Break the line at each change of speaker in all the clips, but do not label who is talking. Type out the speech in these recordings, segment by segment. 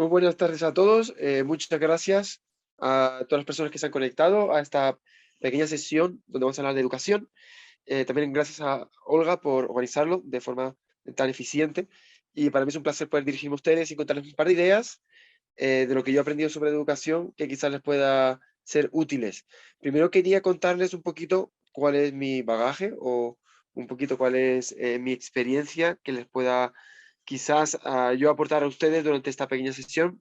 Muy buenas tardes a todos. Muchas gracias a todas las personas que se han conectado a esta pequeña sesión donde vamos a hablar de educación. También gracias a Olga por organizarlo de forma tan eficiente. Y para mí es un placer poder dirigirme a ustedes y contarles un par de ideas de lo que yo he aprendido sobre educación que quizás les pueda ser útiles. Primero quería contarles un poquito cuál es mi bagaje o un poquito cuál es mi experiencia que les pueda quizás yo aportar a ustedes durante esta pequeña sesión.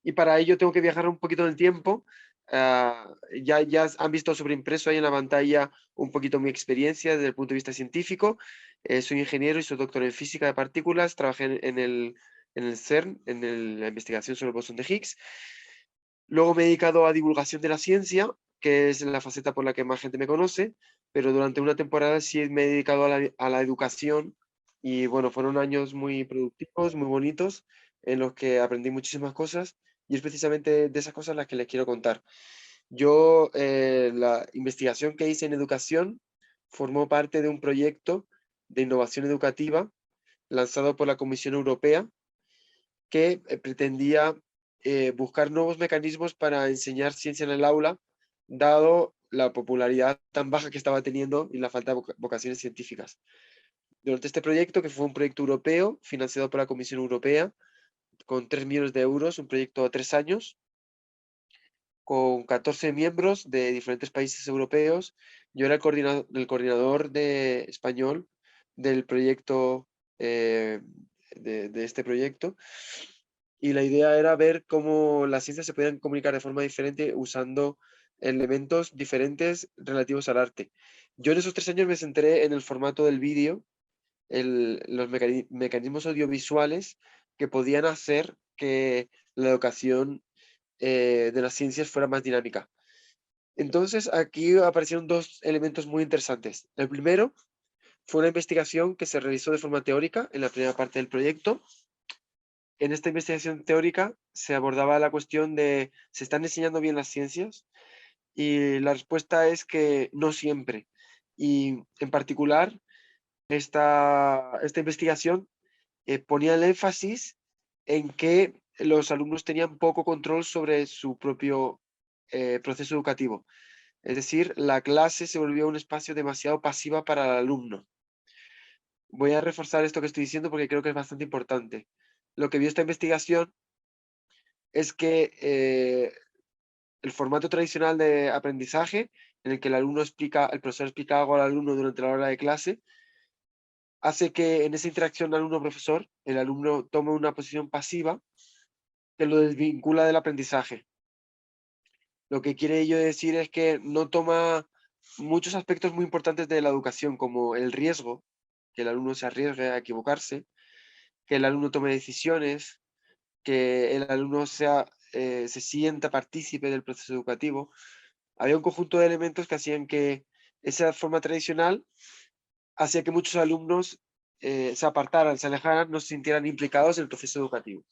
Y para ello tengo que viajar un poquito en el tiempo. Ya han visto sobre impreso ahí en la pantalla un poquito mi experiencia desde el punto de vista científico. Soy ingeniero y soy doctor en física de partículas. Trabajé en el CERN, la investigación sobre el bosón de Higgs. Luego me he dedicado a divulgación de la ciencia, que es la faceta por la que más gente me conoce, pero durante una temporada sí me he dedicado a la educación y bueno, fueron años muy productivos, muy bonitos, en los que aprendí muchísimas cosas y es precisamente de esas cosas las que les quiero contar. Yo, la investigación que hice en educación formó parte de un proyecto de innovación educativa lanzado por la Comisión Europea que pretendía buscar nuevos mecanismos para enseñar ciencia en el aula, dado la popularidad tan baja que estaba teniendo y la falta de vocaciones científicas. Durante este proyecto, que fue un proyecto europeo, financiado por la Comisión Europea, con 3 millones de euros, un proyecto de 3 años, con 14 miembros de diferentes países europeos. Yo era el coordinador de español del proyecto, de este proyecto, y la idea era ver cómo las ciencias se podían comunicar de forma diferente usando elementos diferentes relativos al arte. Yo en esos 3 años me centré en el formato del vídeo, los mecanismos audiovisuales que podían hacer que la educación de las ciencias fuera más dinámica. Entonces, aquí aparecieron dos elementos muy interesantes. El primero fue una investigación que se realizó de forma teórica en la primera parte del proyecto. En esta investigación teórica se abordaba la cuestión de, ¿se están enseñando bien las ciencias? Y la respuesta es que no siempre. Y en particular, esta investigación ponía el énfasis en que los alumnos tenían poco control sobre su propio proceso educativo. Es decir, la clase se volvió un espacio demasiado pasiva para el alumno. Voy a reforzar esto que estoy diciendo porque creo que es bastante importante. Lo que vio esta investigación es que el formato tradicional de aprendizaje, en el que el profesor explica algo al alumno durante la hora de clase, hace que en esa interacción alumno-profesor, el alumno tome una posición pasiva que lo desvincula del aprendizaje. Lo que quiere ello decir es que no toma muchos aspectos muy importantes de la educación, como el riesgo, que el alumno se arriesgue a equivocarse, que el alumno tome decisiones, que el alumno se sienta partícipe del proceso educativo. Había un conjunto de elementos que hacían que esa forma tradicional hacía que muchos alumnos se apartaran, se alejaran, no se sintieran implicados en el proceso educativo.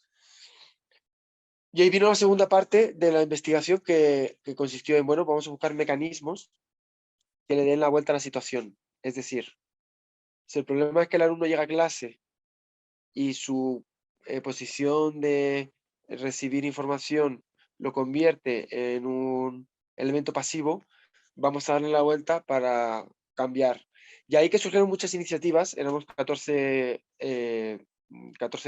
Y ahí vino la segunda parte de la investigación que consistió en, bueno, vamos a buscar mecanismos que le den la vuelta a la situación. Es decir, si el problema es que el alumno llega a clase y su posición de recibir información lo convierte en un elemento pasivo, vamos a darle la vuelta para cambiar. Y ahí que surgieron muchas iniciativas, éramos 14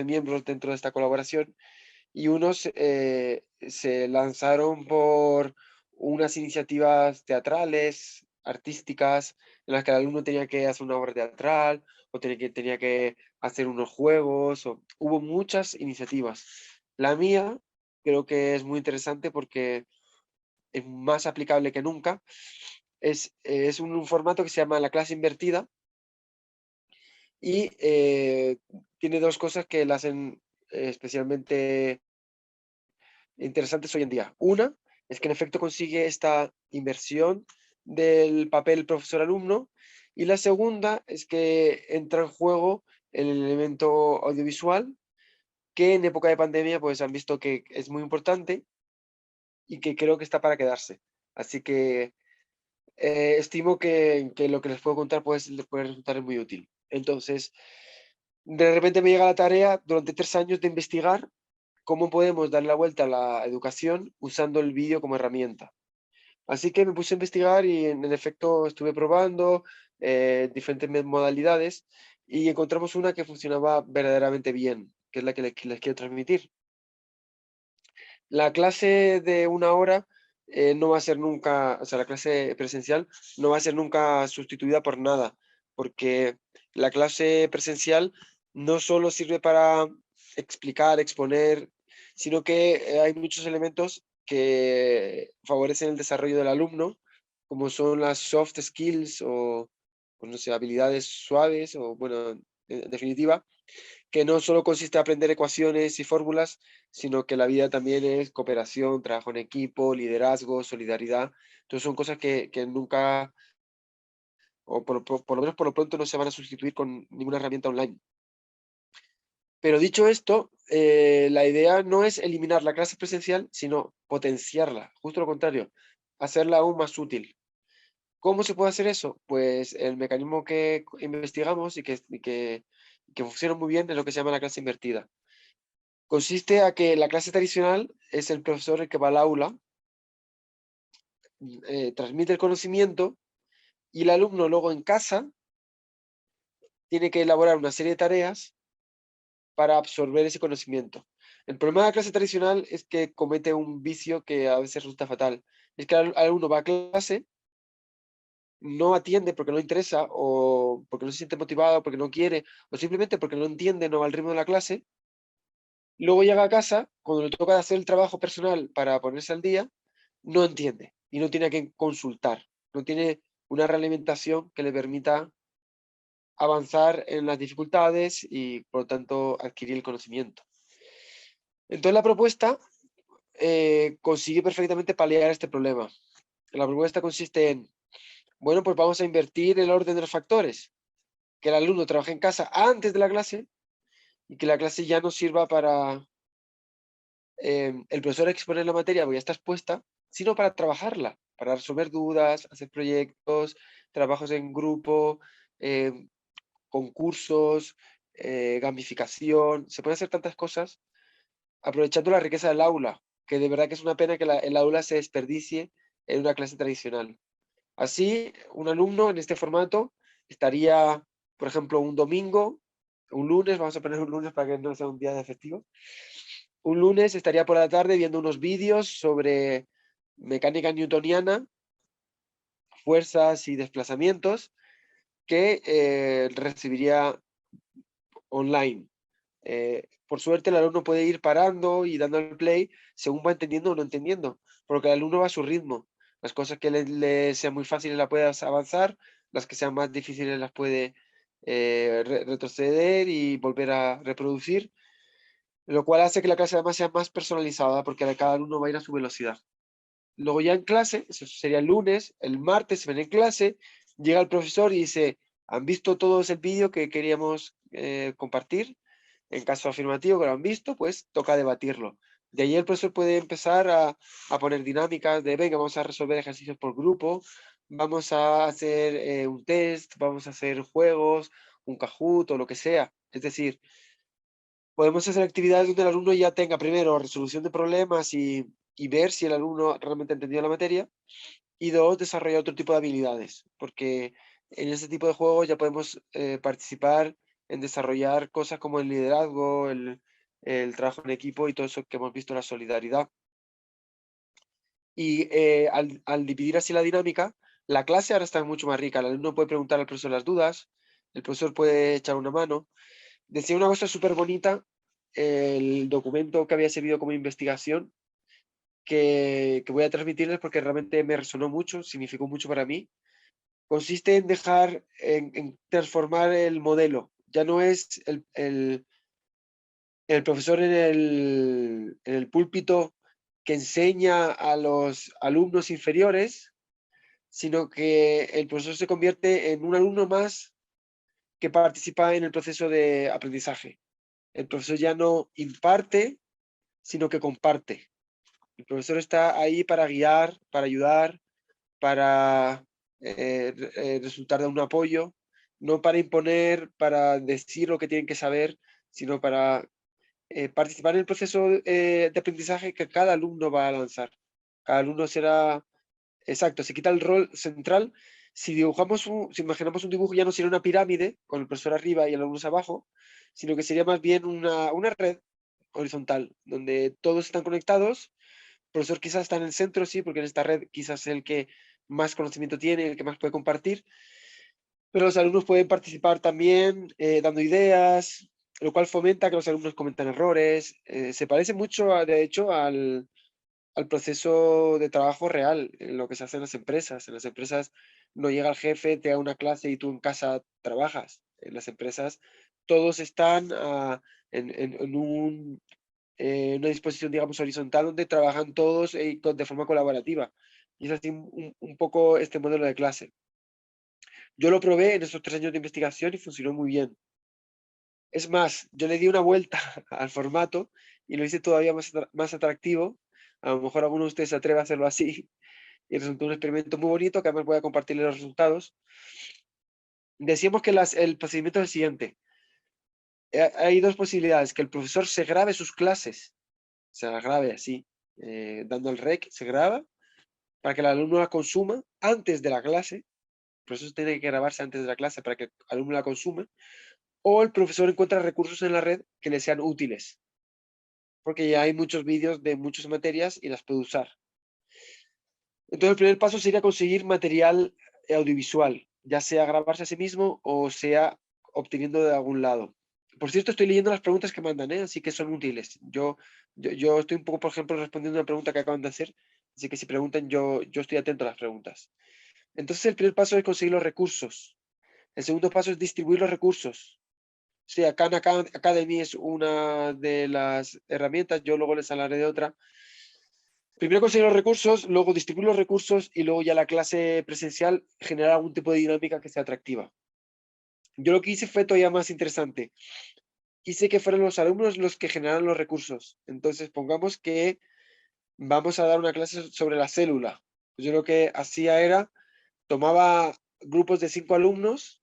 miembros dentro de esta colaboración, y unos se lanzaron por unas iniciativas teatrales, artísticas, en las que el alumno tenía que hacer una obra teatral o tenía que hacer unos juegos. Hubo muchas iniciativas. La mía creo que es muy interesante porque es más aplicable que nunca. Es un formato que se llama la clase invertida y tiene dos cosas que la hacen especialmente interesantes hoy en día. Una es que en efecto consigue esta inversión del papel profesor-alumno, y la segunda es que entra en juego el elemento audiovisual, que en época de pandemia pues han visto que es muy importante y que creo que está para quedarse. Así que estimo que lo que les puedo contar pues les puede resultar muy útil. Entonces, de repente me llega la tarea durante 3 años de investigar cómo podemos dar la vuelta a la educación usando el vídeo como herramienta. Así que me puse a investigar y en efecto estuve probando diferentes modalidades y encontramos una que funcionaba verdaderamente bien, que es la que les quiero transmitir. La clase de 1 hora no va a ser nunca, o sea, la clase presencial no va a ser nunca sustituida por nada, porque la clase presencial no solo sirve para explicar, exponer, sino que hay muchos elementos que favorecen el desarrollo del alumno, como son las soft skills o, pues no sé, habilidades suaves o, bueno, en definitiva, que no solo consiste en aprender ecuaciones y fórmulas, sino que la vida también es cooperación, trabajo en equipo, liderazgo, solidaridad. Entonces son cosas que nunca, o por lo menos por lo pronto, no se van a sustituir con ninguna herramienta online. Pero dicho esto, la idea no es eliminar la clase presencial, sino potenciarla, justo lo contrario, hacerla aún más útil. ¿Cómo se puede hacer eso? Pues el mecanismo que investigamos y que funciona muy bien es lo que se llama la clase invertida. Consiste a que la clase tradicional es el profesor el que va al aula, transmite el conocimiento y el alumno luego en casa tiene que elaborar una serie de tareas para absorber ese conocimiento. El problema de la clase tradicional es que comete un vicio que a veces resulta fatal. Es que el alumno va a clase, no atiende porque no le interesa o porque no se siente motivado, porque no quiere o simplemente porque no entiende, no va al ritmo de la clase. Luego llega a casa, cuando le toca hacer el trabajo personal para ponerse al día, no entiende y no tiene a quién consultar, no tiene una realimentación que le permita avanzar en las dificultades y, por lo tanto, adquirir el conocimiento. Entonces, la propuesta consigue perfectamente paliar este problema. La propuesta consiste en, bueno, pues vamos a invertir el orden de los factores, que el alumno trabaje en casa antes de la clase y que la clase ya no sirva para el profesor exponer la materia, porque ya está expuesta, sino para trabajarla, para resolver dudas, hacer proyectos, trabajos en grupo, concursos, gamificación. Se pueden hacer tantas cosas aprovechando la riqueza del aula, que de verdad que es una pena que el aula se desperdicie en una clase tradicional. Así, un alumno en este formato estaría, por ejemplo, un domingo, un lunes, vamos a poner un lunes para que no sea un día de festivo, un lunes estaría por la tarde viendo unos vídeos sobre mecánica newtoniana, fuerzas y desplazamientos que recibiría online. Por suerte el alumno puede ir parando y dando el play según va entendiendo o no entendiendo, porque el alumno va a su ritmo. Las cosas que le sean muy fáciles las puede avanzar, las que sean más difíciles las puede retroceder y volver a reproducir, lo cual hace que la clase además sea más personalizada porque cada alumno va a ir a su velocidad. Luego ya en clase, eso sería el lunes, el martes se ven en clase, llega el profesor y dice, ¿han visto todos el vídeo que queríamos compartir? En caso afirmativo que lo han visto, pues toca debatirlo. De ahí el profesor puede empezar a poner dinámicas de, venga, vamos a resolver ejercicios por grupo, vamos a hacer un test, vamos a hacer juegos, un Kahoot o lo que sea. Es decir, podemos hacer actividades donde el alumno ya tenga primero resolución de problemas y ver si el alumno realmente ha entendido la materia, y dos, desarrollar otro tipo de habilidades, porque en ese tipo de juegos ya podemos participar en desarrollar cosas como el liderazgo, el trabajo en equipo y todo eso que hemos visto, la solidaridad. Y al dividir así la dinámica, la clase ahora está mucho más rica. El alumno puede preguntar al profesor las dudas, el profesor puede echar una mano. Decía una cosa súper bonita, el documento que había servido como investigación, que voy a transmitirles porque realmente me resonó mucho, significó mucho para mí. Consiste en en transformar el modelo. Ya no es el profesor en el púlpito que enseña a los alumnos inferiores, sino que el profesor se convierte en un alumno más que participa en el proceso de aprendizaje. El profesor ya no imparte, sino que comparte. El profesor está ahí para guiar, para ayudar, para resultar de un apoyo, no para imponer, para decir lo que tienen que saber, sino para participar en el proceso de aprendizaje que cada alumno va a lanzar. Cada alumno será, exacto, se quita el rol central. Si si imaginamos un dibujo, ya no sería una pirámide con el profesor arriba y el alumnos abajo, sino que sería más bien una red horizontal, donde todos están conectados. El profesor quizás está en el centro, sí, porque en esta red quizás es el que más conocimiento tiene, el que más puede compartir, pero los alumnos pueden participar también dando ideas, lo cual fomenta que los alumnos cometan errores. Se parece mucho, de hecho, al proceso de trabajo real, en lo que se hace en las empresas. En las empresas no llega el jefe, te da una clase y tú en casa trabajas. En las empresas todos están en una disposición, digamos, horizontal donde trabajan todos de forma colaborativa. Y es así un poco este modelo de clase. Yo lo probé en esos 3 años de investigación y funcionó muy bien. Es más, yo le di una vuelta al formato y lo hice todavía más atractivo. A lo mejor alguno de ustedes se atreve a hacerlo así. Y resultó un experimento muy bonito que además voy a compartirle los resultados. Decíamos que el procedimiento es el siguiente. Hay dos posibilidades, que el profesor se grabe sus clases, se las grabe así, dando el rec, se graba, para que el alumno la consuma antes de la clase. El profesor tiene que grabarse antes de la clase para que el alumno la consuma. O el profesor encuentra recursos en la red que le sean útiles, porque ya hay muchos vídeos de muchas materias y las puede usar. Entonces, el primer paso sería conseguir material audiovisual, ya sea grabarse a sí mismo o sea obteniendo de algún lado. Por cierto, estoy leyendo las preguntas que mandan, así que son útiles. Yo estoy un poco, por ejemplo, respondiendo una pregunta que acaban de hacer, así que si preguntan, yo estoy atento a las preguntas. Entonces, el primer paso es conseguir los recursos. El segundo paso es distribuir los recursos. Sí, Khan Academy es una de las herramientas, yo luego les hablaré de otra. Primero conseguir los recursos, luego distribuir los recursos y luego ya la clase presencial generar algún tipo de dinámica que sea atractiva. Yo lo que hice fue todavía más interesante. Hice que fueran los alumnos los que generaran los recursos. Entonces, pongamos que vamos a dar una clase sobre la célula. Yo lo que hacía era, tomaba grupos de 5 alumnos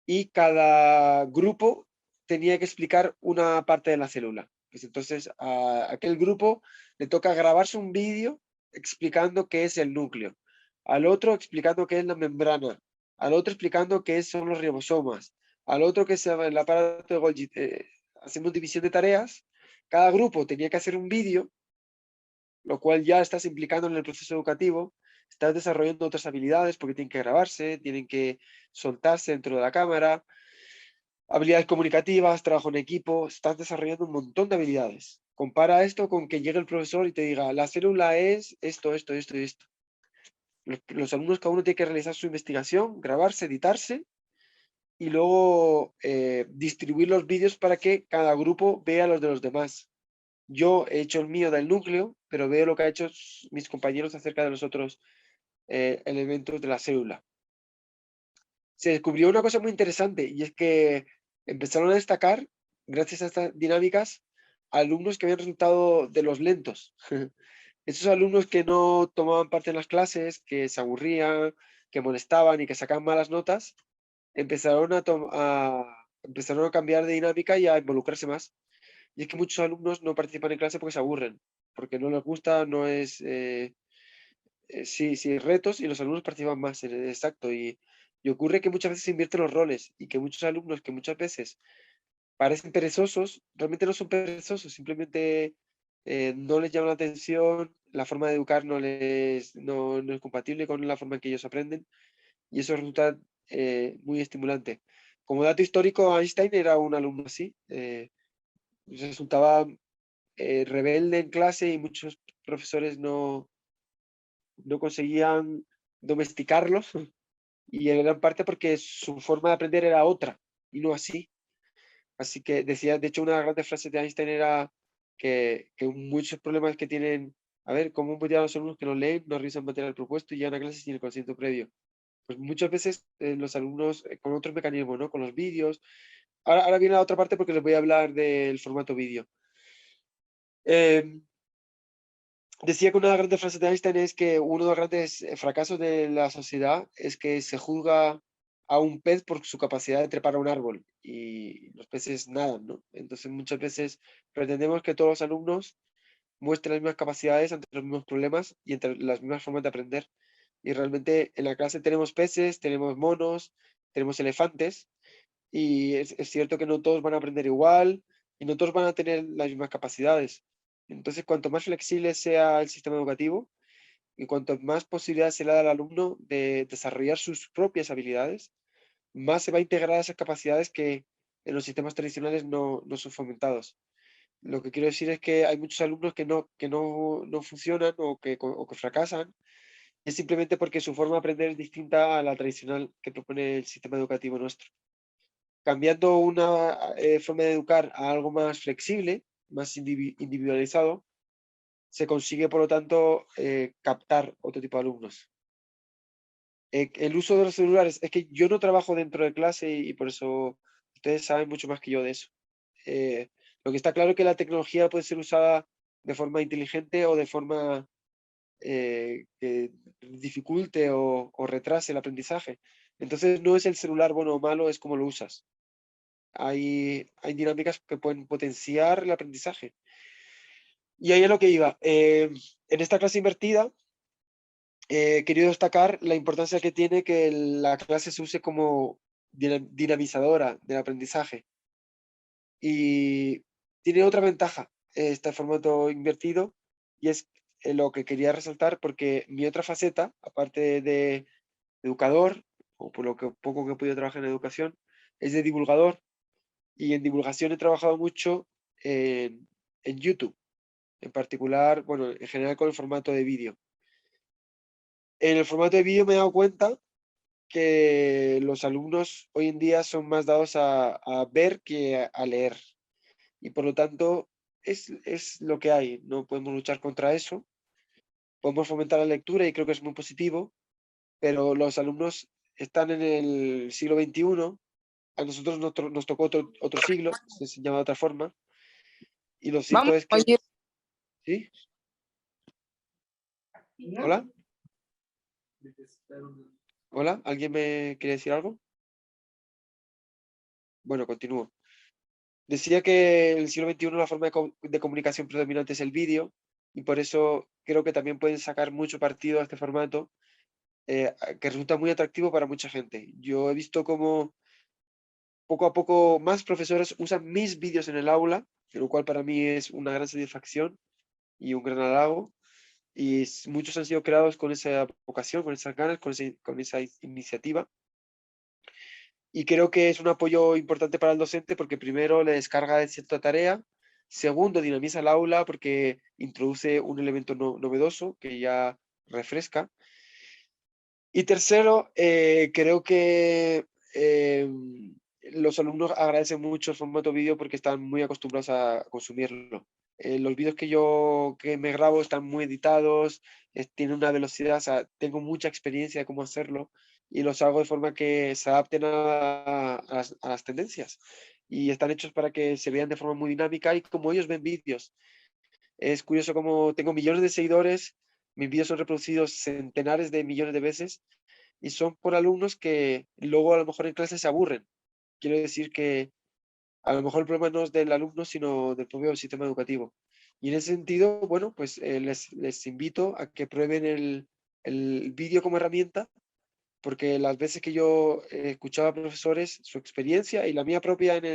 y cada grupo tenía que explicar una parte de la célula. Pues entonces a aquel grupo le toca grabarse un vídeo explicando qué es el núcleo, al otro explicando qué es la membrana, al otro explicando qué son los ribosomas, al otro que es el aparato de Golgi. Hacemos división de tareas. Cada grupo tenía que hacer un vídeo, lo cual ya estás implicando en el proceso educativo, estás desarrollando otras habilidades porque tienen que grabarse, tienen que soltarse dentro de la cámara, habilidades comunicativas, trabajo en equipo, estás desarrollando un montón de habilidades. Compara esto con que llegue el profesor y te diga, la célula es esto, esto, esto y esto. Los alumnos cada uno tiene que realizar su investigación, grabarse, editarse y luego distribuir los vídeos para que cada grupo vea los de los demás. Yo he hecho el mío del núcleo, pero veo lo que han hecho mis compañeros acerca de los otros elementos de la célula. Se descubrió una cosa muy interesante y es que empezaron a destacar, gracias a estas dinámicas, alumnos que habían resultado de los lentos. Esos alumnos que no tomaban parte en las clases, que se aburrían, que molestaban y que sacaban malas notas, empezaron a cambiar de dinámica y a involucrarse más. Y es que muchos alumnos no participan en clase porque se aburren, porque no les gusta, no es sí, retos y los alumnos participan más, exacto. Y ocurre que muchas veces se invierten los roles y que muchos alumnos que muchas veces parecen perezosos, realmente no son perezosos, simplemente no les llama la atención, la forma de educar no es compatible con la forma en que ellos aprenden y eso resulta muy estimulante. Como dato histórico, Einstein era un alumno así, resultaba rebelde en clase y muchos profesores no conseguían domesticarlos y en gran parte porque su forma de aprender era otra y no así. Así que decía, de hecho, una de las grandes frases de Einstein era que muchos problemas que tienen, a ver, ¿cómo motivar a los alumnos que no leen, no revisan material propuesto y llegan a clases sin el conocimiento previo? Pues muchas veces los alumnos con otros mecanismos, ¿no? Con los vídeos. Ahora viene la otra parte porque les voy a hablar del formato vídeo. Decía que una de las grandes frases de Einstein es que uno de los grandes fracasos de la sociedad es que se juzga a un pez por su capacidad de trepar a un árbol y los peces nadan, ¿no? Entonces muchas veces pretendemos que todos los alumnos muestren las mismas capacidades ante los mismos problemas y entre las mismas formas de aprender. Y realmente en la clase tenemos peces, tenemos monos, tenemos elefantes y es cierto que no todos van a aprender igual y no todos van a tener las mismas capacidades. Entonces, cuanto más flexible sea el sistema educativo y cuanto más posibilidades se le da al alumno de desarrollar sus propias habilidades, más se va a integrar esas capacidades que en los sistemas tradicionales no son fomentados. Lo que quiero decir es que hay muchos alumnos que no funcionan o que fracasan, es simplemente porque su forma de aprender es distinta a la tradicional que propone el sistema educativo nuestro. Cambiando una forma de educar a algo más flexible, más individualizado, se consigue, por lo tanto, captar otro tipo de alumnos. El uso de los celulares, es que yo no trabajo dentro de clase y por eso ustedes saben mucho más que yo de eso. Eh, lo que está claro es que la tecnología puede ser usada de forma inteligente o de forma que dificulte o retrase el aprendizaje. Entonces no es el celular bueno o malo, es cómo lo usas. Hay dinámicas que pueden potenciar el aprendizaje. Y ahí es lo que iba. En esta clase invertida, he querido destacar la importancia que tiene que la clase se use como dinamizadora del aprendizaje. Y tiene otra ventaja este formato invertido, y es lo que quería resaltar, porque mi otra faceta, aparte de educador, o por lo que poco que he podido trabajar en educación, es de divulgador. Y en divulgación he trabajado mucho en YouTube, en particular, bueno, en general con el formato de vídeo. En el formato de vídeo me he dado cuenta que los alumnos hoy en día son más dados a ver que a leer. Y por lo tanto, es lo que hay. No podemos luchar contra eso. Podemos fomentar la lectura y creo que es muy positivo, pero los alumnos están en el siglo XXI. A nosotros nos tocó otro siglo, se enseñaba de otra forma. Y lo cierto
Vamos
es
a
que...
ir.
¿Sí? ¿Hola? ¿Hola? ¿Alguien me quiere decir algo? Bueno, continúo. Decía que en el siglo XXI la forma de comunicación predominante es el vídeo y por eso creo que también pueden sacar mucho partido a este formato que resulta muy atractivo para mucha gente. Yo he visto cómo poco a poco más profesores usan mis vídeos en el aula, lo cual para mí es una gran satisfacción y un gran halago. Y muchos han sido creados con esa vocación, con esas ganas, con esa iniciativa. Y creo que es un apoyo importante para el docente porque primero le descarga de cierta tarea, segundo dinamiza el aula porque introduce un elemento novedoso que ya refresca. Y tercero, creo que los alumnos agradecen mucho el formato vídeo porque están muy acostumbrados a consumirlo. Los vídeos que me grabo están muy editados, tienen una velocidad, o sea, tengo mucha experiencia de cómo hacerlo y los hago de forma que se adapten a las tendencias y están hechos para que se vean de forma muy dinámica y como ellos ven vídeos. Es curioso como tengo millones de seguidores, mis vídeos son reproducidos centenares de millones de veces y son por alumnos que luego a lo mejor en clase se aburren. Quiero decir que a lo mejor el problema no es del alumno, sino del propio sistema educativo. Y en ese sentido, bueno, pues les invito a que prueben el vídeo como herramienta, porque las veces que yo escuchaba a profesores, su experiencia y la mía propia en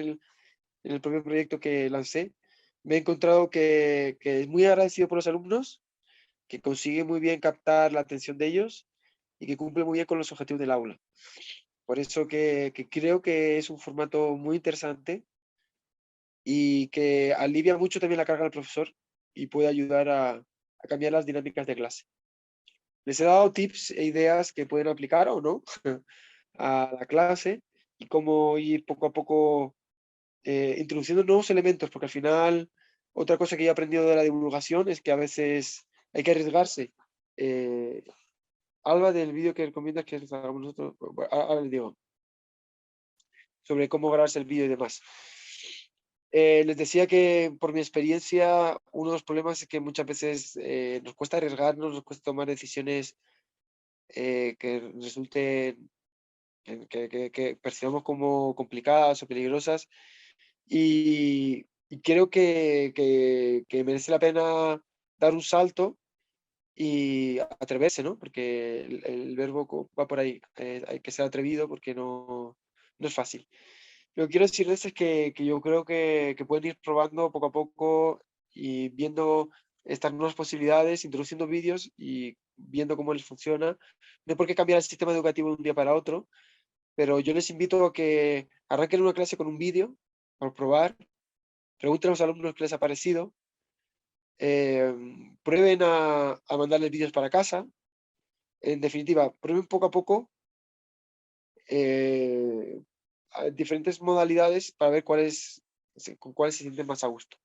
el propio proyecto que lancé, me he encontrado que es muy agradecido por los alumnos, que consigue muy bien captar la atención de ellos y que cumple muy bien con los objetivos del aula. Por eso que creo que es un formato muy interesante y que alivia mucho también la carga del profesor y puede ayudar a cambiar las dinámicas de clase. Les he dado tips e ideas que pueden aplicar o no a la clase y cómo ir poco a poco introduciendo nuevos elementos, porque al final otra cosa que he aprendido de la divulgación es que a veces hay que arriesgarse. Eh, Alba, del vídeo que recomiendas que hagamos nosotros, ahora les digo, sobre cómo grabarse el vídeo y demás. Les decía que por mi experiencia, uno de los problemas es que muchas veces nos cuesta arriesgarnos, nos cuesta tomar decisiones que resulten que percibamos como complicadas o peligrosas. Y creo que merece la pena dar un salto y atreverse, ¿no? Porque el verbo va por ahí. Hay que ser atrevido porque no es fácil. Lo que quiero decirles es que yo creo que pueden ir probando poco a poco y viendo estas nuevas posibilidades, introduciendo vídeos y viendo cómo les funciona. No hay por qué cambiar el sistema educativo de un día para otro, pero yo les invito a que arranquen una clase con un vídeo por probar, pregunten a los alumnos qué les ha parecido, prueben a mandarles vídeos para casa. En definitiva, prueben poco a poco diferentes modalidades para ver con cuáles se sienten más a gusto.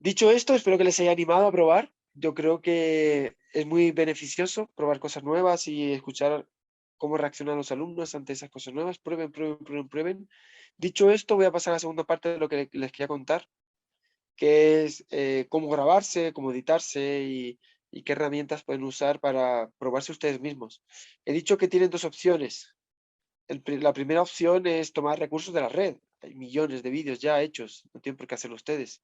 Dicho esto, espero que les haya animado a probar. Yo creo que es muy beneficioso probar cosas nuevas y escuchar cómo reaccionan los alumnos ante esas cosas nuevas. Prueben, prueben, prueben, prueben. Dicho esto, voy a pasar a la segunda parte de lo que les quería contar, que es cómo grabarse, cómo editarse y qué herramientas pueden usar para probarse ustedes mismos. He dicho que tienen dos opciones. La primera opción es tomar recursos de la red. Hay millones de vídeos ya hechos, no tienen por qué hacerlo ustedes.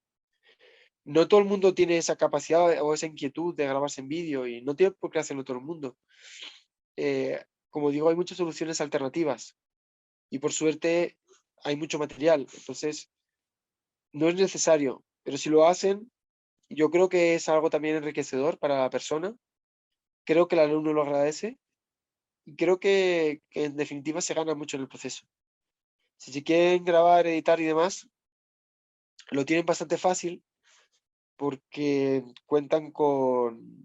No todo el mundo tiene esa capacidad o esa inquietud de grabarse en vídeo y no tiene por qué hacerlo todo el mundo. Como digo, hay muchas soluciones alternativas y por suerte hay mucho material. Entonces, no es necesario, pero si lo hacen, yo creo que es algo también enriquecedor para la persona. Creo que el alumno lo agradece y creo que en definitiva se gana mucho en el proceso. Si se quieren grabar, editar y demás, lo tienen bastante fácil porque cuentan con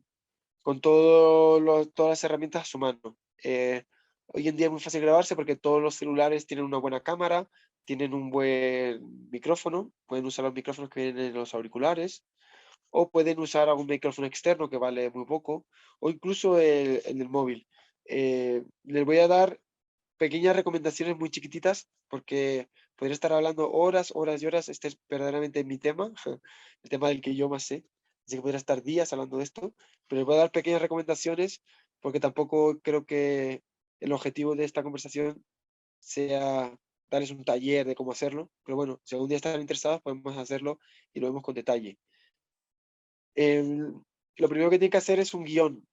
todas las herramientas a su mano. Hoy en día es muy fácil grabarse porque todos los celulares tienen una buena cámara, tienen un buen micrófono, pueden usar los micrófonos que vienen en los auriculares, o pueden usar algún micrófono externo que vale muy poco, o incluso el móvil. Les voy a dar pequeñas recomendaciones muy chiquititas porque podría estar hablando horas, horas y horas. Este es verdaderamente mi tema, el tema del que yo más sé. Así que podría estar días hablando de esto, pero les voy a dar pequeñas recomendaciones porque tampoco creo que el objetivo de esta conversación sea darles un taller de cómo hacerlo. Pero bueno, si algún día están interesados, podemos hacerlo y lo vemos con detalle. Lo primero que tienen que hacer es un guión,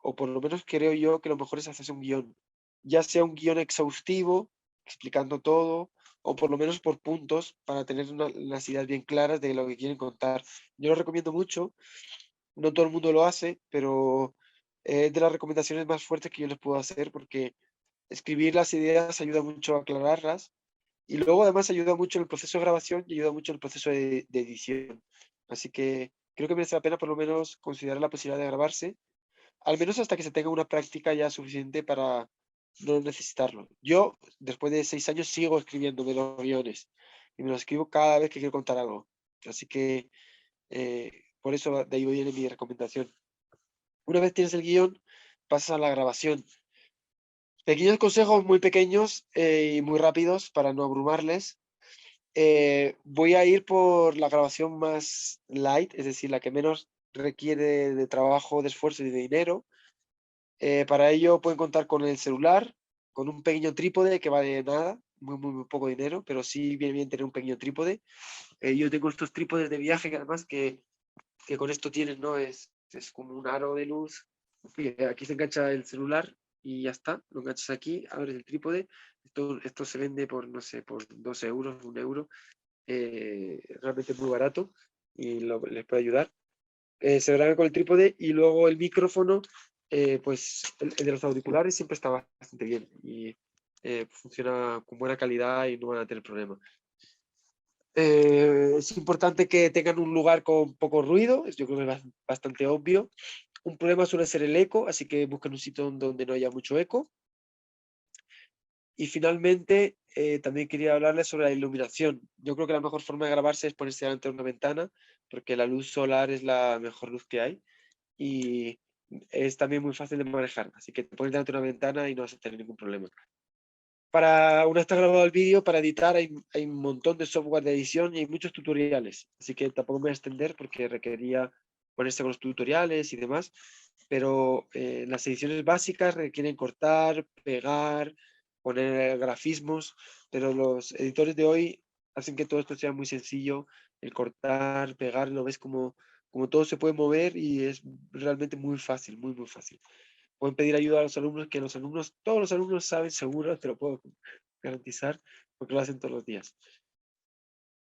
o por lo menos creo yo que lo mejor es hacerse un guión, ya sea un guión exhaustivo, explicando todo, o por lo menos por puntos para tener unas ideas bien claras de lo que quieren contar. Yo lo recomiendo mucho, no todo el mundo lo hace, pero es de las recomendaciones más fuertes que yo les puedo hacer porque escribir las ideas ayuda mucho a aclararlas y luego además ayuda mucho en el proceso de grabación y ayuda mucho en el proceso de edición. Así que creo que merece la pena por lo menos considerar la posibilidad de grabarse, al menos hasta que se tenga una práctica ya suficiente para no necesitarlo. Yo, después de 6 años, sigo escribiéndome los guiones y me los escribo cada vez que quiero contar algo. Así que por eso de ahí viene mi recomendación. Una vez tienes el guión, pasas a la grabación. Pequeños consejos muy pequeños y muy rápidos para no abrumarles. Voy a ir por la grabación más light, es decir, la que menos requiere de trabajo, de esfuerzo y de dinero. Para ello pueden contar con el celular, con un pequeño trípode que vale nada, muy, muy, muy poco dinero, pero sí viene bien tener un pequeño trípode. Yo tengo estos trípodes de viaje que además que con esto tienen, ¿no? Es como un aro de luz. Aquí se engancha el celular y ya está, lo enganchas aquí, abres el trípode. Esto se vende por, no sé, por 2 euros, 1 euro. Realmente muy barato y les puede ayudar. Se graba con el trípode y luego el micrófono, pues el de los auriculares siempre está bastante bien y funciona con buena calidad y no van a tener problema. Es importante que tengan un lugar con poco ruido, yo creo que es bastante obvio. Un problema suele ser el eco, así que busquen un sitio donde no haya mucho eco. Y finalmente, también quería hablarles sobre la iluminación. Yo creo que la mejor forma de grabarse es ponerse delante de una ventana, porque la luz solar es la mejor luz que hay y es también muy fácil de manejar. Así que te pones delante de una ventana y no vas a tener ningún problema. Una vez está grabado el vídeo, para editar hay un montón de software de edición y hay muchos tutoriales. Así que tampoco me voy a extender porque requería ponerse con los tutoriales y demás. Pero las ediciones básicas requieren cortar, pegar, poner grafismos, pero los editores de hoy hacen que todo esto sea muy sencillo, el cortar, pegar, lo ves como todo se puede mover y es realmente muy fácil, muy, muy fácil. Pueden pedir ayuda a los alumnos, que los alumnos, todos los alumnos saben seguro, te lo puedo garantizar, porque lo hacen todos los días.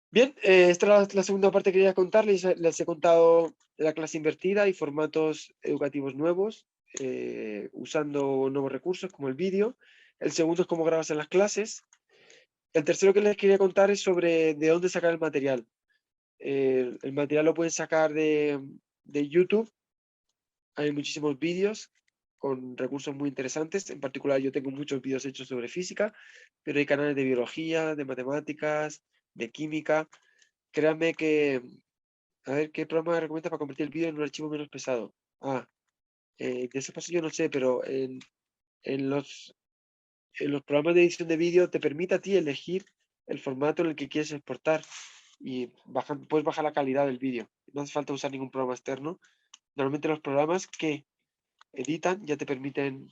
Bien, esta es la segunda parte que quería contarles. Les he contado la clase invertida y formatos educativos nuevos, usando nuevos recursos como el vídeo. El segundo es cómo grabas en las clases. El tercero que les quería contar es sobre de dónde sacar el material. El material lo pueden sacar de YouTube. Hay muchísimos vídeos con recursos muy interesantes. En particular, yo tengo muchos vídeos hechos sobre física, pero hay canales de biología, de matemáticas, de química. Créanme que, a ver, ¿qué programa me recomienda para convertir el vídeo en un archivo menos pesado? Ah, de ese paso yo no sé, pero en los, en los programas de edición de vídeo te permite a ti elegir el formato en el que quieres exportar y puedes bajar la calidad del vídeo. No hace falta usar ningún programa externo. Normalmente los programas que editan ya te permiten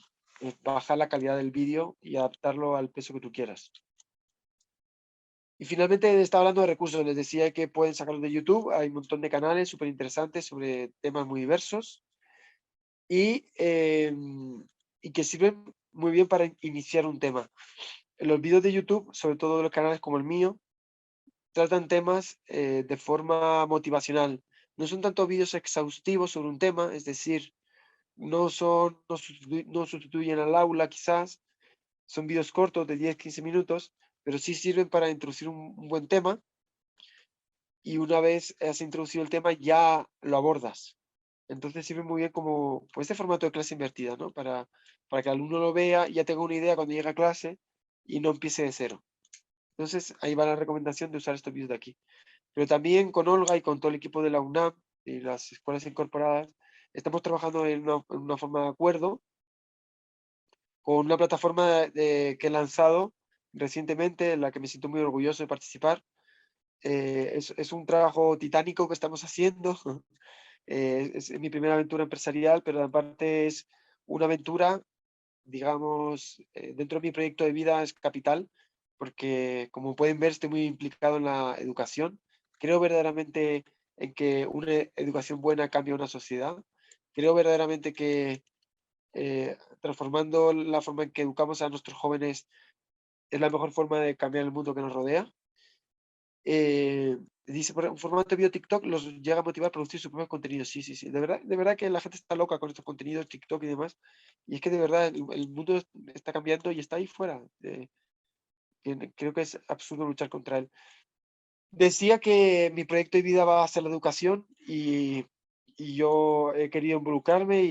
bajar la calidad del vídeo y adaptarlo al peso que tú quieras. Y finalmente estaba hablando de recursos. Les decía que pueden sacarlos de YouTube. Hay un montón de canales súper interesantes sobre temas muy diversos y que sirven muy bien para iniciar un tema. Los vídeos de YouTube, sobre todo de los canales como el mío, tratan temas de forma motivacional. No son tanto vídeos exhaustivos sobre un tema, es decir, no sustituyen al aula quizás, son vídeos cortos de 10-15 minutos, pero sí sirven para introducir un buen tema y una vez has introducido el tema ya lo abordas. Entonces sirve muy bien como pues, este formato de clase invertida, ¿no? Para que el alumno lo vea y ya tenga una idea cuando llegue a clase y no empiece de cero. Entonces ahí va la recomendación de usar estos vídeos de aquí. Pero también con Olga y con todo el equipo de la UNAM y las escuelas incorporadas, estamos trabajando en una forma de acuerdo con una plataforma que he lanzado recientemente, en la que me siento muy orgulloso de participar. Es un trabajo titánico que estamos haciendo. Es mi primera aventura empresarial, pero aparte es una aventura, digamos, dentro de mi proyecto de vida es capital, porque como pueden ver, estoy muy implicado en la educación. Creo verdaderamente en que una educación buena cambia una sociedad. Creo verdaderamente que transformando la forma en que educamos a nuestros jóvenes es la mejor forma de cambiar el mundo que nos rodea. Dice, por un formato de video TikTok los llega a motivar a producir su propio contenido. Sí, sí, sí. De verdad que la gente está loca con estos contenidos, TikTok y demás. Y es que de verdad el mundo está cambiando y está ahí fuera. Creo que es absurdo luchar contra él. Decía que mi proyecto de vida va a ser la educación y yo he querido involucrarme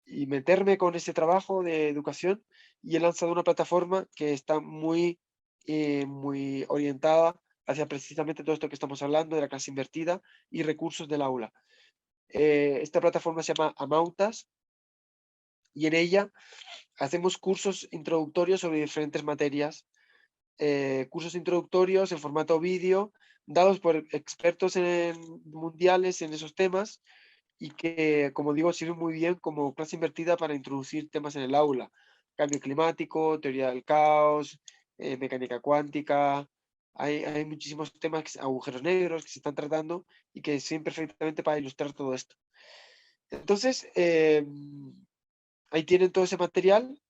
y meterme con ese trabajo de educación y he lanzado una plataforma que está muy orientada hacia precisamente todo esto que estamos hablando de la clase invertida y recursos del aula. Esta plataforma se llama Amautas y en ella hacemos cursos introductorios sobre diferentes materias, cursos introductorios en formato vídeo, dados por expertos mundiales en esos temas y que, como digo, sirven muy bien como clase invertida para introducir temas en el aula. Cambio climático, teoría del caos, mecánica cuántica. Hay muchísimos temas, agujeros negros que se están tratando y que sirven perfectamente para ilustrar todo esto. Entonces, ahí tienen todo ese material.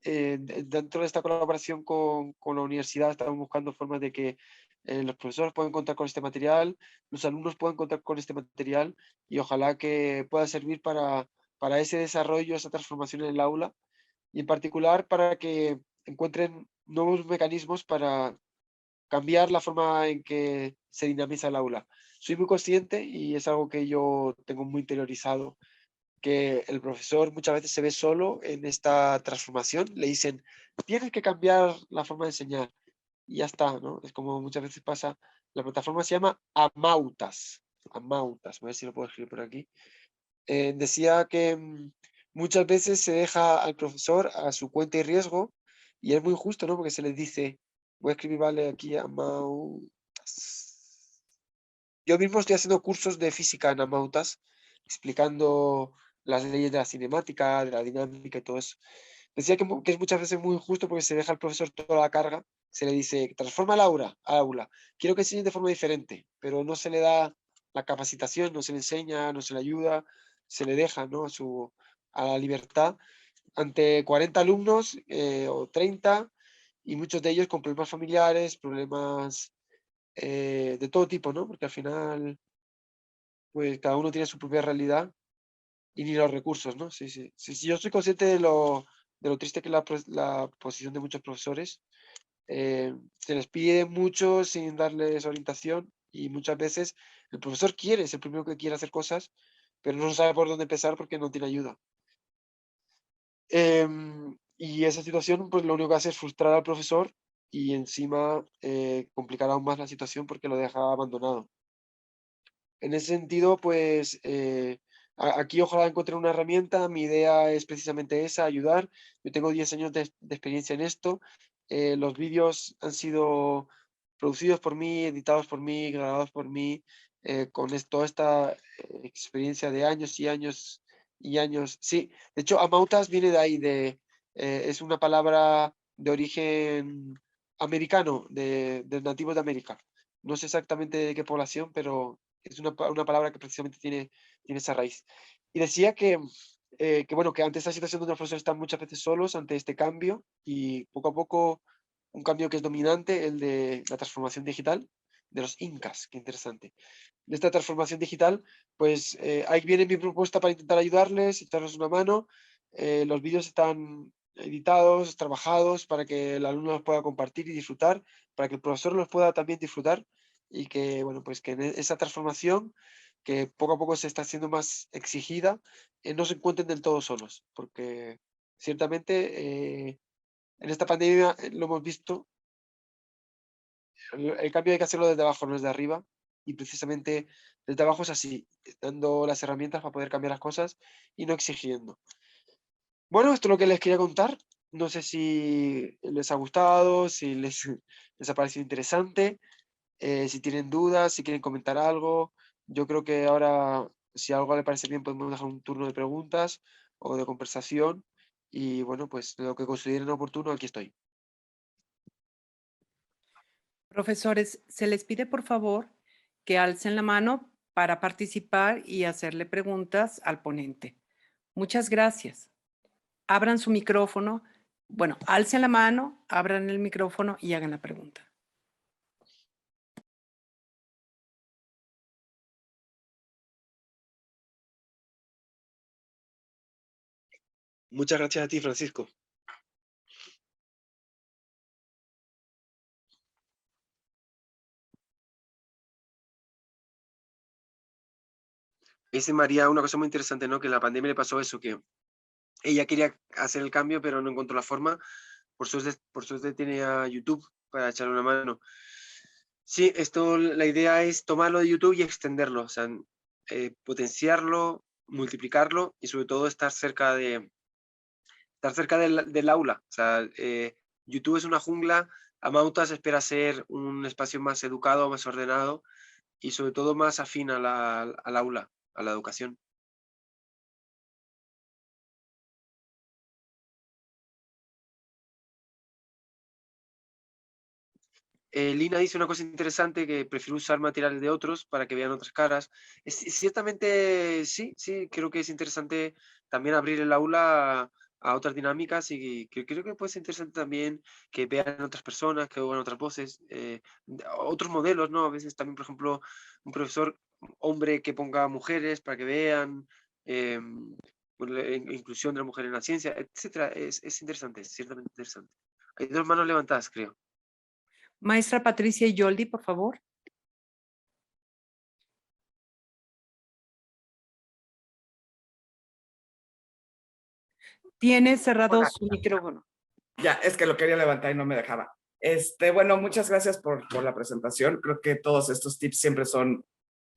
Dentro de esta colaboración con la universidad estamos buscando formas de que los profesores puedan contar con este material, los alumnos puedan contar con este material y ojalá que pueda servir para ese desarrollo, esa transformación en el aula y en particular para que encuentren nuevos mecanismos para cambiar la forma en que se dinamiza el aula. Soy muy consciente y es algo que yo tengo muy interiorizado que el profesor muchas veces se ve solo en esta transformación, le dicen, tienes que cambiar la forma de enseñar y ya está, ¿no? Es como muchas veces pasa, la plataforma se llama Amautas, Amautas, a ver si lo puedo escribir por aquí. Decía que muchas veces se deja al profesor a su cuenta y riesgo y es muy justo, ¿no? Porque se les dice, voy a escribir, vale, aquí Amautas. Yo mismo estoy haciendo cursos de física en Amautas, explicando las leyes de la cinemática, de la dinámica y todo eso. Decía que es muchas veces muy injusto porque se deja al profesor toda la carga, se le dice, transforma al aula, quiero que enseñes de forma diferente, pero no se le da la capacitación, no se le enseña, no se le ayuda, se le deja, ¿no? A la libertad ante 40 alumnos o 30, y muchos de ellos con problemas familiares, problemas de todo tipo, ¿no? Porque al final, pues cada uno tiene su propia realidad y ni los recursos, ¿no? Sí, sí. Sí, sí, yo soy consciente de lo triste que es la posición de muchos profesores. Se les pide mucho sin darles orientación y muchas veces el profesor es el primero que quiere hacer cosas, pero no sabe por dónde empezar porque no tiene ayuda. Y esa situación, pues lo único que hace es frustrar al profesor y encima complicar aún más la situación porque lo deja abandonado. En ese sentido, pues aquí ojalá encuentre una herramienta. Mi idea es precisamente esa, ayudar. Yo tengo 10 años de experiencia en esto. Los vídeos han sido producidos por mí, editados por mí, grabados por mí, con toda esta experiencia de años y años y años. Sí, de hecho, Amautas viene de ahí, es una palabra de origen americano, de nativos de América. No sé exactamente de qué población, pero es una palabra que precisamente tiene esa raíz. Y decía bueno, que ante esta situación donde los profesores están muchas veces solos ante este cambio y poco a poco un cambio que es dominante, el de la transformación digital de los incas, qué interesante. De esta transformación digital, pues ahí viene mi propuesta para intentar ayudarles, echarles una mano. Los vídeos están editados, trabajados para que el alumno los pueda compartir y disfrutar, para que el profesor los pueda también disfrutar y que, bueno, pues que en esa transformación que poco a poco se está haciendo más exigida, no se encuentren del todo solos, porque ciertamente en esta pandemia lo hemos visto, el cambio hay que hacerlo desde abajo, no desde arriba, y precisamente desde abajo es así, dando las herramientas para poder cambiar las cosas y no exigiendo. Bueno, esto es lo que les quería contar. No sé si les ha gustado, si les, les ha parecido interesante, si tienen dudas, si quieren comentar algo. Yo creo que ahora, si algo le parece bien, podemos dejar un turno de preguntas o de conversación. Y bueno, pues lo que consideren oportuno, aquí estoy.
Profesores, se les pide por favor que alcen la mano para participar y hacerle preguntas al ponente. Muchas gracias. Abran su micrófono. Bueno, alcen la mano, abran el micrófono y hagan la pregunta.
Muchas gracias a ti, Francisco. Dice María una cosa muy interesante, ¿no? Que en la pandemia le pasó eso, que ella quería hacer el cambio, pero no encontró la forma. Por suerte tiene a YouTube para echarle una mano. Sí, la idea es tomarlo de YouTube y extenderlo, o sea, potenciarlo, multiplicarlo y sobre todo estar cerca del aula. O sea, YouTube es una jungla, Amautas espera ser un espacio más educado, más ordenado y sobre todo más afín al aula, a la educación. Lina dice una cosa interesante, que prefiere usar materiales de otros para que vean otras caras. Ciertamente sí, sí, creo que es interesante también abrir el aula a otras dinámicas y creo que puede ser interesante también que vean otras personas, que oigan otras voces, otros modelos, ¿no? A veces también, por ejemplo, un profesor hombre que ponga mujeres para que vean, pues, la inclusión de la mujer en la ciencia, etcétera. Es interesante, es ciertamente interesante. Hay dos manos levantadas, creo.
Maestra Patricia y Yoldi, por favor. Tiene cerrado
Hola.
su micrófono.
Ya, es que lo quería levantar y no me dejaba. Bueno, muchas gracias por la presentación. Creo que todos estos tips siempre son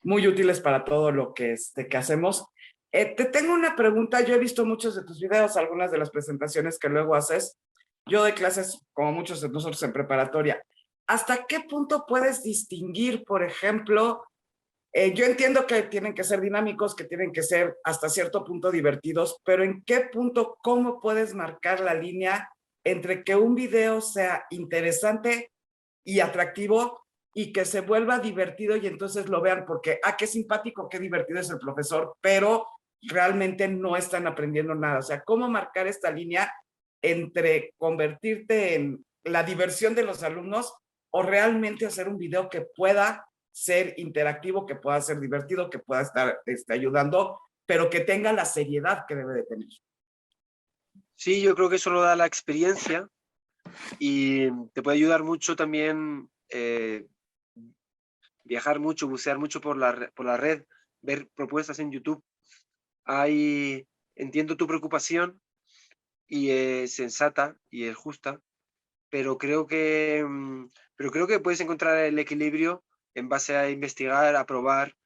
muy útiles para todo lo que hacemos. Te tengo una pregunta. Yo he visto muchos de tus videos, algunas de las presentaciones que luego haces. Yo doy clases, como muchos de nosotros, en preparatoria. ¿Hasta qué punto puedes distinguir, por ejemplo, Yo entiendo que tienen que ser dinámicos, que tienen que ser hasta cierto punto divertidos, pero ¿en qué punto, cómo puedes marcar la línea entre que un video sea interesante y atractivo y que se vuelva divertido y entonces lo vean porque, qué simpático, qué divertido es el profesor, pero realmente no están aprendiendo nada? O sea, ¿cómo marcar esta línea entre convertirte en la diversión de los alumnos o realmente hacer un video que pueda ser interactivo, que pueda ser divertido, que pueda estar ayudando, pero que tenga la seriedad que debe de tener?
Sí, yo creo que eso lo da la experiencia y te puede ayudar mucho también viajar mucho, bucear mucho por la red, ver propuestas en YouTube. Entiendo tu preocupación y es sensata y es justa, pero creo que puedes encontrar el equilibrio en base a investigar, a probar.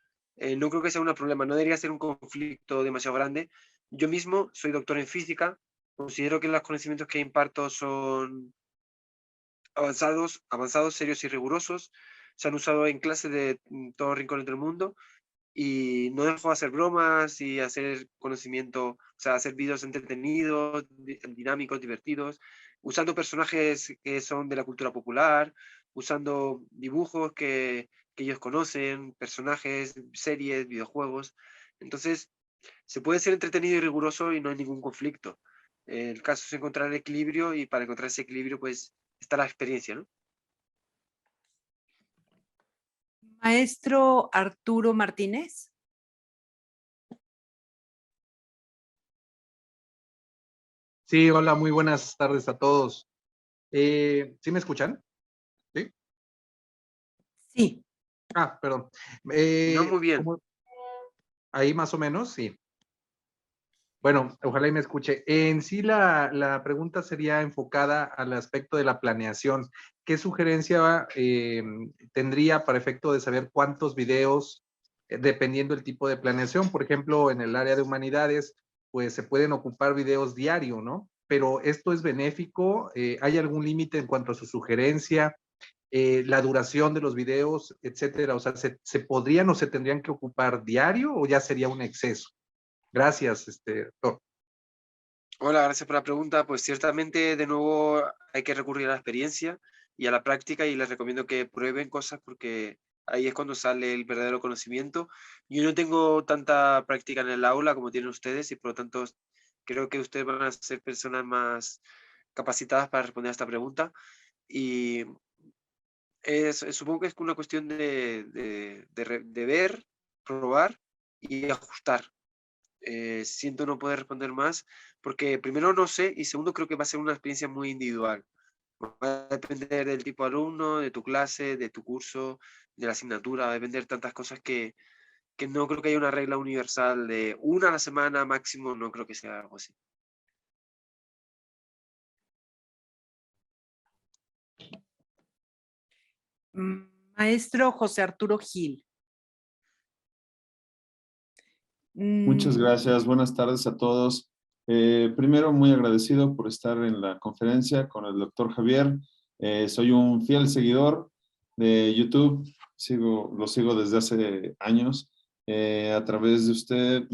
No creo que sea un problema, no debería ser un conflicto demasiado grande. Yo mismo soy doctor en física, considero que los conocimientos que imparto son avanzados, serios y rigurosos. Se han usado en clases de todos rincones del mundo y no dejo de hacer bromas y hacer conocimiento, o sea, hacer vídeos entretenidos, dinámicos, divertidos, usando personajes que son de la cultura popular, usando dibujos que ellos conocen, personajes, series, videojuegos. Entonces, se puede ser entretenido y riguroso y no hay ningún conflicto. El caso es encontrar el equilibrio y para encontrar ese equilibrio, pues, está la experiencia, ¿no?
Maestro Arturo Martínez.
Sí, hola, muy buenas tardes a todos. ¿Sí me escuchan? Sí.
Sí.
Perdón.
No muy bien.
Ahí más o menos, sí. Bueno, ojalá y me escuche. En sí, la pregunta sería enfocada al aspecto de la planeación. ¿Qué sugerencia tendría para efecto de saber cuántos videos, dependiendo del tipo de planeación? Por ejemplo, en el área de humanidades, pues se pueden ocupar videos diario, ¿no? Pero esto es benéfico. ¿Hay algún límite en cuanto a su sugerencia? La duración de los videos, etcétera. O sea, ¿se podrían o se tendrían que ocupar diario o ya sería un exceso? Gracias, doctor.
Hola, gracias por la pregunta. Pues ciertamente, de nuevo, hay que recurrir a la experiencia y a la práctica y les recomiendo que prueben cosas porque ahí es cuando sale el verdadero conocimiento. Yo no tengo tanta práctica en el aula como tienen ustedes y por lo tanto creo que ustedes van a ser personas más capacitadas para responder a esta pregunta y supongo que es una cuestión de ver, probar y ajustar. Siento no poder responder más porque primero no sé y segundo creo que va a ser una experiencia muy individual. Va a depender del tipo de alumno, de tu clase, de tu curso, de la asignatura, va a depender de tantas cosas que no creo que haya una regla universal de una a la semana máximo, no creo que sea algo así.
Maestro José Arturo Gil.
Muchas gracias. Buenas tardes a todos. Primero, muy agradecido por estar en la conferencia con el doctor Javier. Soy un fiel seguidor de YouTube. Lo sigo desde hace años. A través de usted,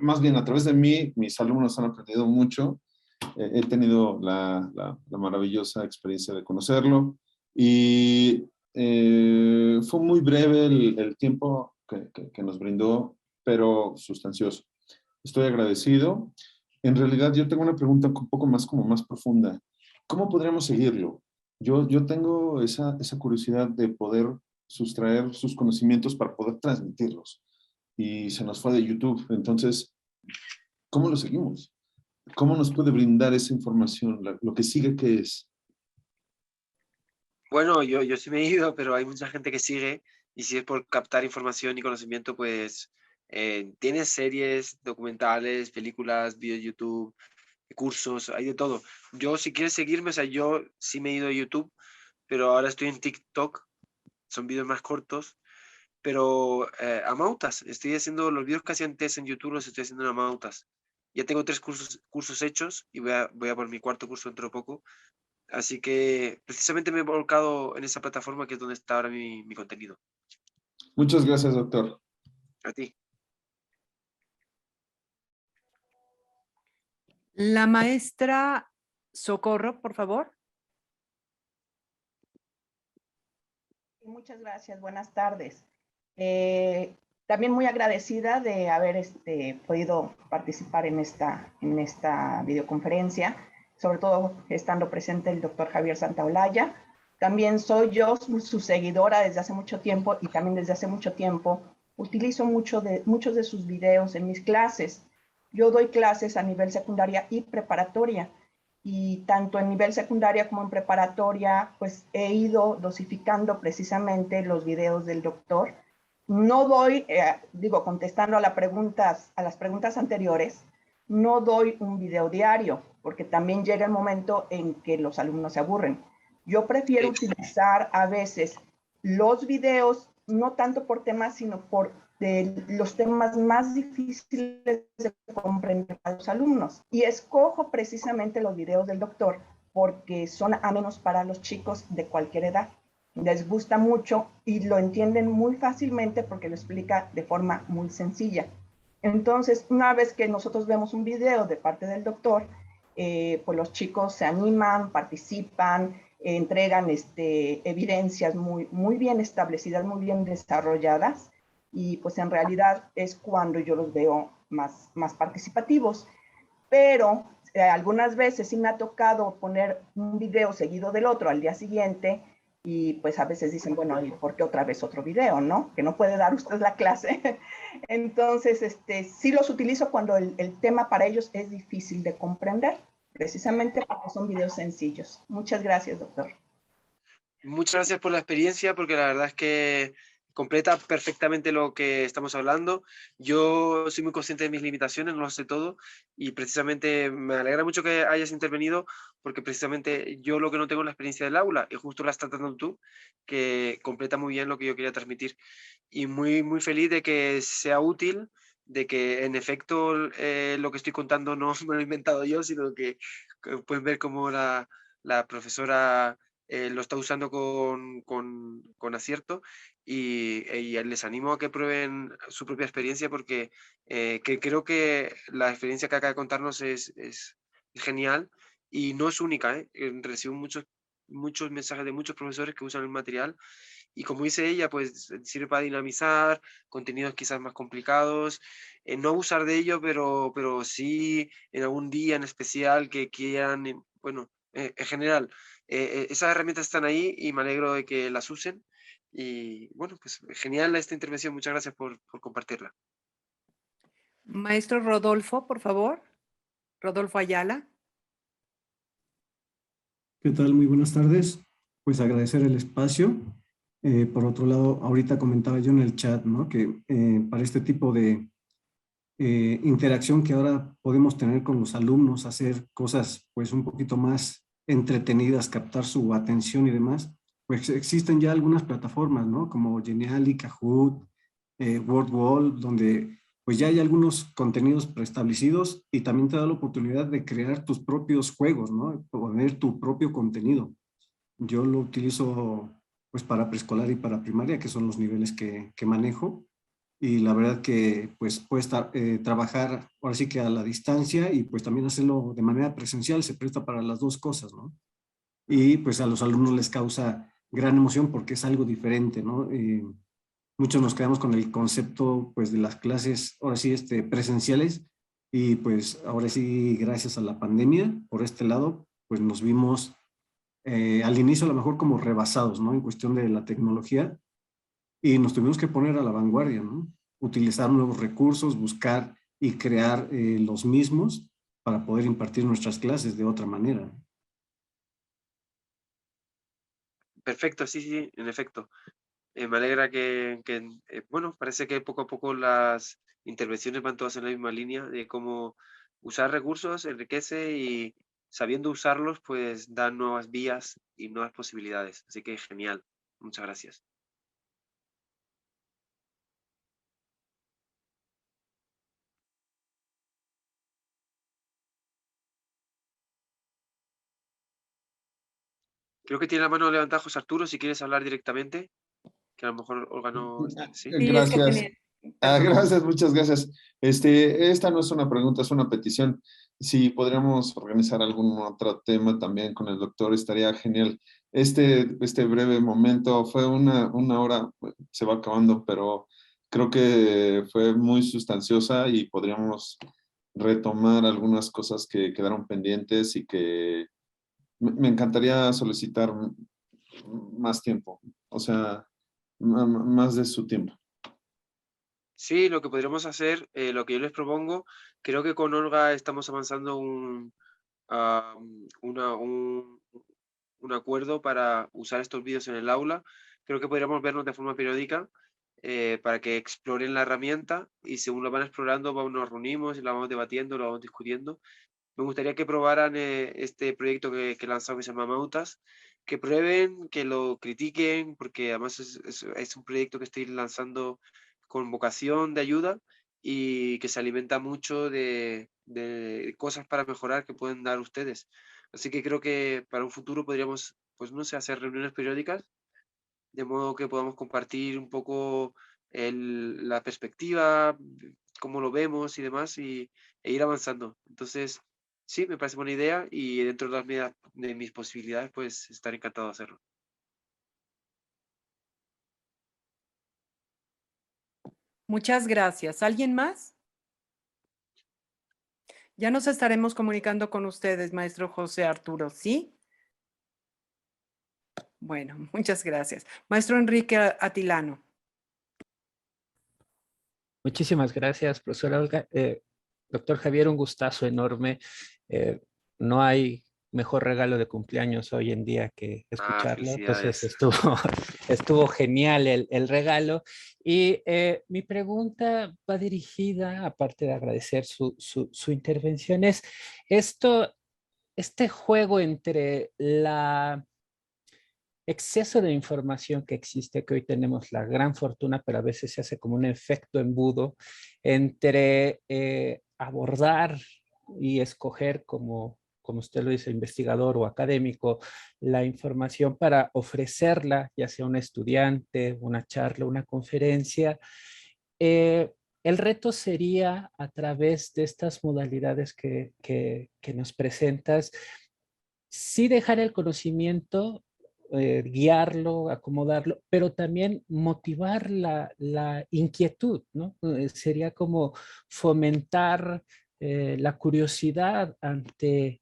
más bien a través de mí, mis alumnos han aprendido mucho. He tenido la maravillosa experiencia de conocerlo y fue muy breve el tiempo que nos brindó, pero sustancioso. Estoy agradecido. En realidad yo tengo una pregunta un poco más como más profunda. ¿Cómo podríamos seguirlo? Yo tengo esa curiosidad de poder sustraer sus conocimientos para poder transmitirlos. Y se nos fue de YouTube. Entonces, ¿cómo lo seguimos? ¿Cómo nos puede brindar esa información? Lo que sigue, ¿qué es?
Bueno, yo sí me he ido, pero hay mucha gente que sigue y si es por captar información y conocimiento, pues tienes series, documentales, películas, videos de YouTube, cursos, hay de todo. Yo, si quieres seguirme, o sea, yo sí me he ido a YouTube, pero ahora estoy en TikTok, son videos más cortos, pero a Mautas, estoy haciendo los videos que hacía antes en YouTube, los estoy haciendo en Mautas. Ya tengo 3 cursos hechos y voy a por mi cuarto curso dentro de poco. Así que precisamente me he volcado en esa plataforma que es donde está ahora mi contenido.
Muchas gracias, doctor.
A ti.
La maestra Socorro, por favor.
Muchas gracias, buenas tardes. También muy agradecida de haber podido participar en esta videoconferencia, sobre todo estando presente el doctor Javier Santaolalla. También soy yo su seguidora desde hace mucho tiempo y también desde hace mucho tiempo utilizo muchos de sus videos en mis clases. Yo doy clases a nivel secundaria y preparatoria. Y tanto en nivel secundaria como en preparatoria, pues he ido dosificando precisamente los videos del doctor. No doy, contestando a las preguntas anteriores, no doy un video diario, porque también llega el momento en que los alumnos se aburren. Yo prefiero utilizar a veces los videos, no tanto por temas, sino por los temas más difíciles de comprender para los alumnos. Y escojo precisamente los videos del doctor porque son amenos para los chicos de cualquier edad. Les gusta mucho y lo entienden muy fácilmente porque lo explica de forma muy sencilla. Entonces, una vez que nosotros vemos un video de parte del doctor, pues los chicos se animan, participan, entregan evidencias muy bien establecidas, muy bien desarrolladas, y pues en realidad es cuando yo los veo más participativos. Pero algunas veces sí me ha tocado poner un video seguido del otro al día siguiente y pues a veces dicen, bueno, ¿y por qué otra vez otro video, no? Que no puede dar usted la clase. Entonces, sí los utilizo cuando el tema para ellos es difícil de comprender, precisamente porque son videos sencillos. Muchas gracias, doctor.
Muchas gracias por la experiencia, porque la verdad es que completa perfectamente lo que estamos hablando. Yo soy muy consciente de mis limitaciones, no lo sé todo, y precisamente me alegra mucho que hayas intervenido, porque precisamente yo lo que no tengo es la experiencia del aula, y justo la estás dando tú, que completa muy bien lo que yo quería transmitir. Y muy feliz de que sea útil, de que en efecto lo que estoy contando no me lo he inventado yo, sino que pueden ver cómo la profesora lo está usando con acierto y les animo a que prueben su propia experiencia porque que creo que la experiencia que acaba de contarnos es genial y no es única. Recibo muchos mensajes de muchos profesores que usan el material y como dice ella, pues sirve para dinamizar contenidos quizás más complicados, no abusar de ello, pero sí en algún día en especial que quieran, bueno, en general, esas herramientas están ahí y me alegro de que las usen. Y bueno, pues genial esta intervención, muchas gracias por compartirla.
Maestro Rodolfo, por favor. Rodolfo Ayala.
¿Qué tal? Muy buenas tardes. Pues agradecer el espacio. Por otro lado, ahorita comentaba yo en el chat, ¿no? Que para este tipo de interacción que ahora podemos tener con los alumnos, hacer cosas pues un poquito más entretenidas, captar su atención y demás, pues existen ya algunas plataformas, ¿no? Como Genially, Kahoot, WordWall, donde pues ya hay algunos contenidos preestablecidos y también te da la oportunidad de crear tus propios juegos, ¿no? Poner tu propio contenido. Yo lo utilizo pues para preescolar y para primaria, que son los niveles que manejo. Y la verdad que pues puedes trabajar ahora sí que a la distancia y pues también hacerlo de manera presencial, se presta para las dos cosas, ¿no? Y pues a los alumnos les causa gran emoción porque es algo diferente, ¿no? Muchos nos quedamos con el concepto pues de las clases ahora sí presenciales y pues ahora sí gracias a la pandemia por este lado pues nos vimos al inicio a lo mejor como rebasados, ¿no? En cuestión de la tecnología y nos tuvimos que poner a la vanguardia, ¿no? Utilizar nuevos recursos, buscar y crear los mismos para poder impartir nuestras clases de otra manera.
Perfecto, sí, en efecto. Me alegra bueno, parece que poco a poco las intervenciones van todas en la misma línea de cómo usar recursos enriquece y sabiendo usarlos, pues da nuevas vías y nuevas posibilidades. Así que genial. Muchas gracias. Creo que tiene la mano levantada José Arturo, si quieres hablar directamente. que a lo mejor Olga no... ¿sí?
Gracias. Gracias, muchas gracias. Esta no es una pregunta, es una petición. Si podríamos organizar algún otro tema también con el doctor, estaría genial. Este breve momento fue una hora, se va acabando, pero creo que fue muy sustanciosa y podríamos retomar algunas cosas que quedaron pendientes y que me encantaría solicitar más tiempo, o sea, más de su tiempo.
Sí, lo que podríamos hacer, lo que yo les propongo, creo que con Olga estamos avanzando un acuerdo para usar estos vídeos en el aula. Creo que podríamos vernos de forma periódica para que exploren la herramienta y según lo van explorando nos reunimos y la vamos debatiendo, lo vamos discutiendo. Me gustaría que probaran este proyecto que he lanzado que se llama Mautas, que prueben, que lo critiquen, porque además es un proyecto que estoy lanzando con vocación de ayuda y que se alimenta mucho de cosas para mejorar que pueden dar ustedes. Así que creo que para un futuro podríamos, pues no sé, hacer reuniones periódicas, de modo que podamos compartir un poco la perspectiva, cómo lo vemos y demás, e ir avanzando. Entonces, sí, me parece buena idea y dentro de de mis posibilidades, pues estar encantado de hacerlo.
Muchas gracias. ¿Alguien más? Ya nos estaremos comunicando con ustedes, maestro José Arturo, ¿sí? Bueno, muchas gracias. Maestro Enrique Atilano.
Muchísimas gracias, profesora Olga. Doctor Javier, un gustazo enorme. No hay mejor regalo de cumpleaños hoy en día que escucharlo. Entonces estuvo genial el regalo. Y mi pregunta va dirigida, aparte de agradecer su intervención, es este juego entre la exceso de información que existe, que hoy tenemos la gran fortuna, pero a veces se hace como un efecto embudo entre abordar y escoger como usted lo dice, investigador o académico, la información para ofrecerla, ya sea un estudiante, una charla, una conferencia. El reto sería a través de estas modalidades que nos presentas, sí dejar el conocimiento, guiarlo, acomodarlo, pero también motivar la inquietud, ¿no? Sería como fomentar la curiosidad ante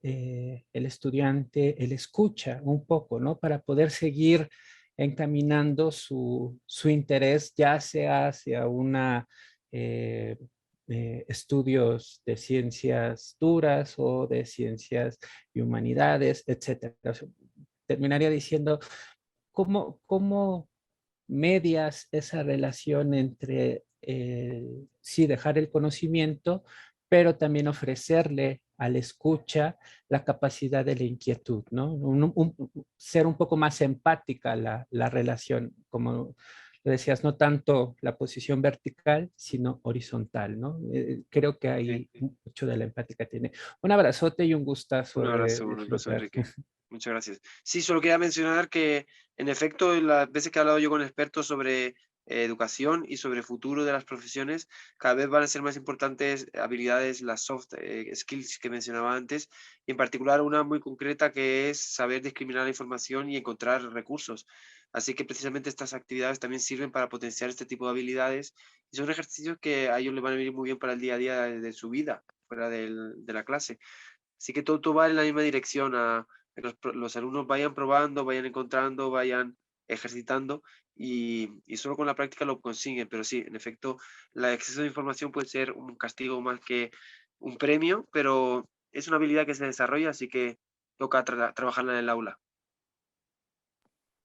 el estudiante, el escucha un poco, ¿no? Para poder seguir encaminando su interés, ya sea hacia una estudios de ciencias duras o de ciencias y humanidades, etcétera. O sea, terminaría diciendo cómo medias esa relación entre sí dejar el conocimiento, pero también ofrecerle al escucha la capacidad de la inquietud, ¿no? Ser un poco más empática la relación, como lo decías, no tanto la posición vertical, sino horizontal, ¿no? Creo que ahí mucho de la empática tiene. Un abrazote y un gustazo.
Un abrazo, un abrazo, Enrique. Muchas gracias. Sí, solo quería mencionar que, en efecto, las veces que he hablado yo con expertos sobre educación y sobre el futuro de las profesiones, cada vez van a ser más importantes habilidades, las soft skills que mencionaba antes, y en particular una muy concreta que es saber discriminar la información y encontrar recursos. Así que precisamente estas actividades también sirven para potenciar este tipo de habilidades y son ejercicios que a ellos les van a venir muy bien para el día a día de su vida, fuera de la clase. Así que todo va en la misma dirección, a que los alumnos vayan probando, vayan encontrando, vayan ejercitando y solo con la práctica lo consiguen. Pero sí, en efecto, el exceso de información puede ser un castigo más que un premio, pero es una habilidad que se desarrolla, así que toca trabajarla en el aula.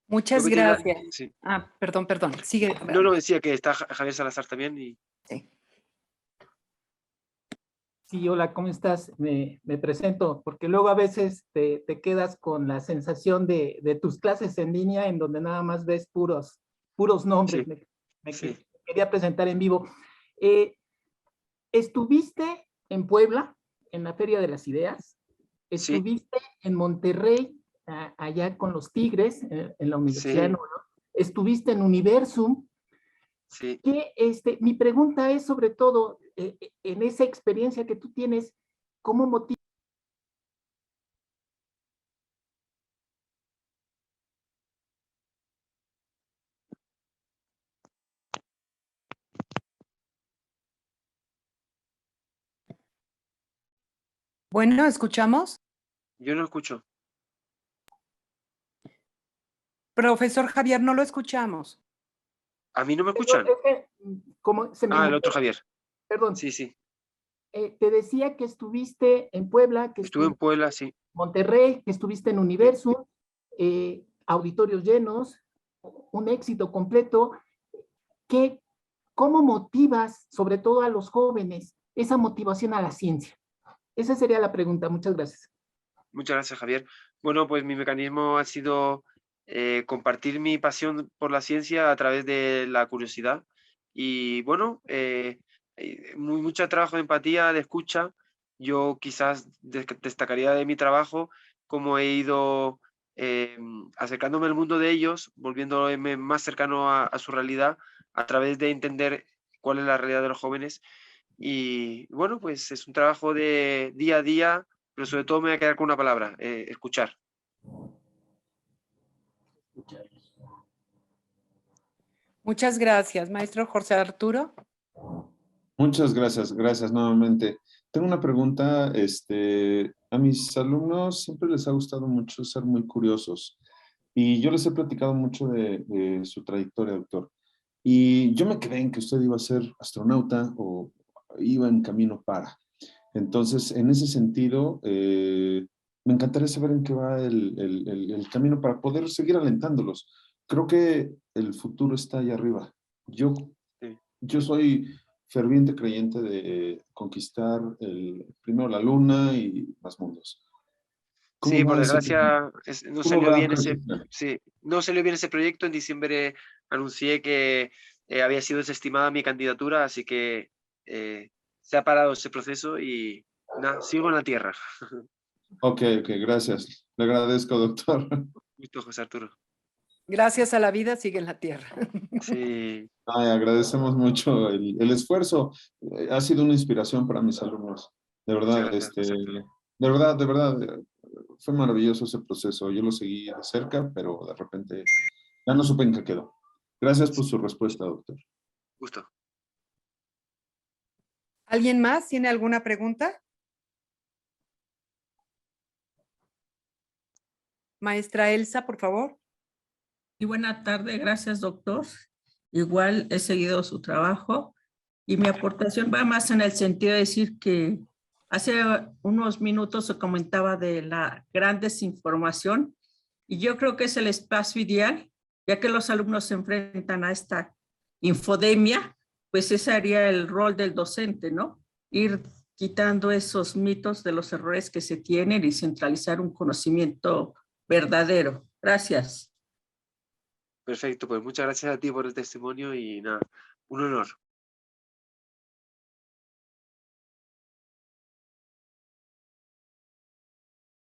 Muchas gracias.
Sí.
Perdón, sigue.
No, decía que está Javier Salazar también.
Sí.
Sí, hola, ¿cómo estás? Me presento, porque luego a veces te quedas con la sensación de tus clases en línea en donde nada más ves puros nombres.
Sí.
Me quería presentar en vivo. ¿Estuviste en Puebla, en la Feria de las Ideas? ¿Estuviste en Monterrey, allá con los Tigres, en la Universidad de Nuevo York? estuviste en Universum.
Sí.
Mi pregunta es sobre todo, en esa experiencia que tú tienes, ¿cómo motiva?
Bueno, ¿escuchamos?
Yo no escucho.
Profesor Javier, no lo escuchamos.
¿A mí no me escuchan?
¿Cómo se me
El otro Javier.
Perdón.
Sí, sí.
Te decía que estuviste en Puebla, que
Estuve en Puebla, sí.
Monterrey, que estuviste en Universum, auditorios llenos, un éxito completo. ¿Cómo motivas, sobre todo a los jóvenes, esa motivación a la ciencia? Esa sería la pregunta. Muchas gracias.
Muchas gracias, Javier. Bueno, pues mi mecanismo ha sido compartir mi pasión por la ciencia a través de la curiosidad. Y bueno, mucho trabajo de empatía, de escucha. Yo quizás destacaría de mi trabajo cómo he ido acercándome al mundo de ellos, volviéndome más cercano a su realidad a través de entender cuál es la realidad de los jóvenes. Y bueno, pues es un trabajo de día a día, pero sobre todo me voy a quedar con una palabra, escuchar.
Muchas gracias, maestro José Arturo.
Muchas gracias, gracias nuevamente. Tengo una pregunta, a mis alumnos siempre les ha gustado mucho ser muy curiosos y yo les he platicado mucho de su trayectoria, doctor. Y yo me quedé en que usted iba a ser astronauta o iba en camino para. Entonces, en ese sentido, me encantaría saber en qué va el camino para poder seguir alentándolos. Creo que el futuro está allá arriba. Yo soy ferviente creyente de conquistar primero la luna y más mundos.
Sí, por
va ese
desgracia no
¿Cómo
salió
va?
bien no salió bien ese proyecto. En diciembre anuncié que había sido desestimada mi candidatura, así que se ha parado ese proceso y nada, sigo en la tierra.
Ok, gracias. Le agradezco, doctor.
Listo, José Arturo.
Gracias a la vida sigue en la tierra.
Sí. Ay, agradecemos mucho el esfuerzo. Ha sido una inspiración para mis alumnos. De verdad, de verdad, fue maravilloso ese proceso. Yo lo seguí de cerca, pero de repente ya no supe en qué quedó. Gracias por su respuesta, doctor.
Gusto.
¿Alguien más tiene alguna pregunta? Maestra Elsa, por favor.
Y buena tarde, gracias, doctor. Igual he seguido su trabajo y mi aportación va más en el sentido de decir que hace unos minutos se comentaba de la gran desinformación y yo creo que es el espacio ideal, ya que los alumnos se enfrentan a esta infodemia, pues ese sería el rol del docente, ¿no? Ir quitando esos mitos de los errores que se tienen y centralizar un conocimiento verdadero. Gracias.
Perfecto, pues muchas gracias a ti por el testimonio y nada, un honor.